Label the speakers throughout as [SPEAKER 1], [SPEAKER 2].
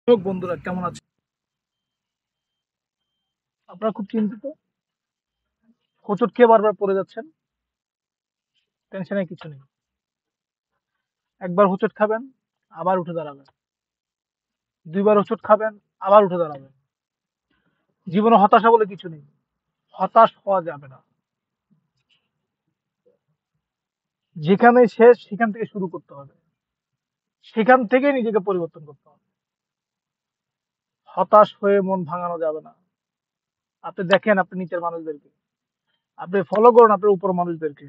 [SPEAKER 1] বন্ধুরা কেমন আছে? আপনারা খুব চিন্তিত, হোঁচট খেয়ে বারবার পড়ে যাচ্ছেন। টেনশনের কিছু নেই। একবার হোঁচট খাবেন, আবার উঠে দাঁড়াবেন। দুইবার হোঁচট খাবেন, আবার উঠে দাঁড়াবেন। জীবনে হতাশা বলে কিছু নেই। হতাশ হওয়া যাবে না। যেখানে শেষ সেখান থেকে শুরু করতে হবে। সেখান থেকেই নিজেকে পরিবর্তন করতে হবে। হতাশ হয়ে মন ভাঙানো যাবে না। আপনি দেখেন আপনি নিচের মানুষদেরকে, আপনি ফলো করুন আপনার উপর মানুষদেরকে।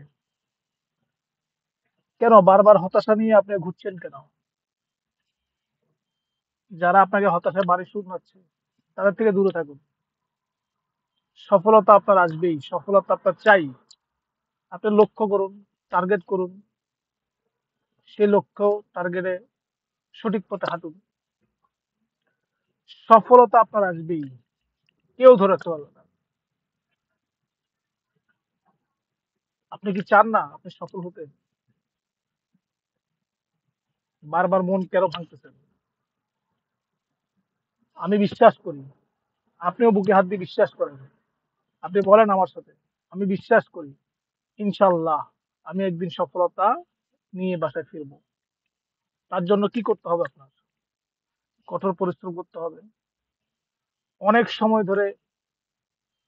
[SPEAKER 1] কেন বারবার হতাশা নিয়ে আপনি ঘুরছেন কেন? যারা আপনাকে হতাশার বাড়ি শোনাচ্ছে তাদের থেকে দূরে থাকুন। সফলতা আপনার আসবেই, সফলতা আপনার চাই। আপনি লক্ষ্য করুন, টার্গেট করুন, সেই লক্ষ্য টার্গেটে সঠিক পথে হাঁটুন। সফলতা আপনার আসবেই, কেউ ধরে রাখতে পারবে না। আপনি কি চান না আপনি সফল হতে? বারবার মন কেন ভাঙতেছেন? আমি বিশ্বাস করি, আপনিও বুকে হাত দিয়ে বিশ্বাস করেন। আপনি বলেন আমার সাথে, আমি বিশ্বাস করি ইনশাল্লাহ আমি একদিন সফলতা নিয়ে বাসায় ফিরবো। তার জন্য কি করতে হবে আপনার? কঠোর পরিশ্রম করতে হবে, অনেক সময় ধরে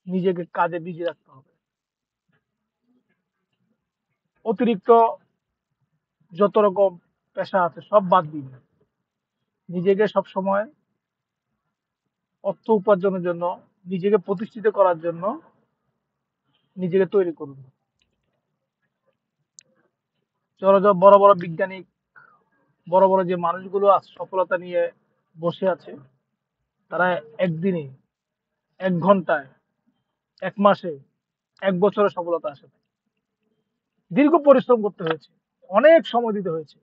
[SPEAKER 1] নিজেকে কাজে বিজি রাখতে হবে। অতিরিক্ত যত রকম পেশা আছে সব বাদ দিন। নিজেকে সব সময় অর্থ উপার্জনের জন্য, নিজেকে প্রতিষ্ঠিত করার জন্য নিজেকে তৈরি করুন। বড় বড় বিজ্ঞানী, বড় বড় যে মানুষগুলো সফলতা নিয়ে বসে আছে, তারা একদিনে, 1 ঘন্টায়, 1 মাসে, 1 বছরে সফলতা আসে নাই। দীর্ঘ পরিশ্রম করতে হয়েছে, অনেক সময় দিতে হয়েছে,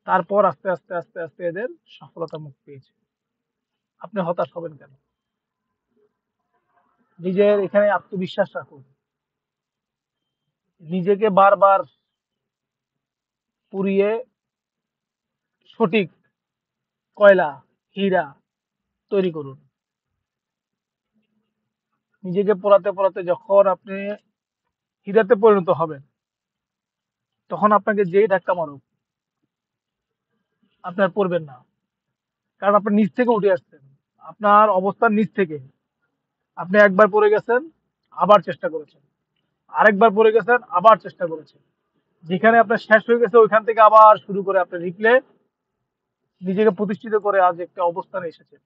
[SPEAKER 1] তারপর আস্তে আস্তে আস্তে আস্তে এদের সফলতা মুখ পেয়েছে। আপনি হতাশ হবেন কেন? নিজের এখানে আত্মবিশ্বাস রাখুন। নিজেকে বারবার পুড়িয়ে সঠিক কয়লা, হীরা তৈরি করুন। নিজেকে পোড়াতে পোড়াতে যখন আপনি হীরাতে পরিণত হবেন, তখন আপনাকে যেই ধাক্কা মারুক আপনি আর পড়বেন না। কারণ আপনি নিচ থেকে উঠে আসছেন, আপনার অবস্থার নিচ থেকে। আপনি একবার পড়ে গেছেন, আবার চেষ্টা করেছেন, আরেকবার পড়ে গেছেন, আবার চেষ্টা করেছেন। যেখানে আপনার শেষ হয়ে গেছে ওইখান থেকে আবার শুরু করে আপনি রিপ্লে নিজেকে প্রতিষ্ঠিত করে আজ একটা অবস্থানে এসেছেন।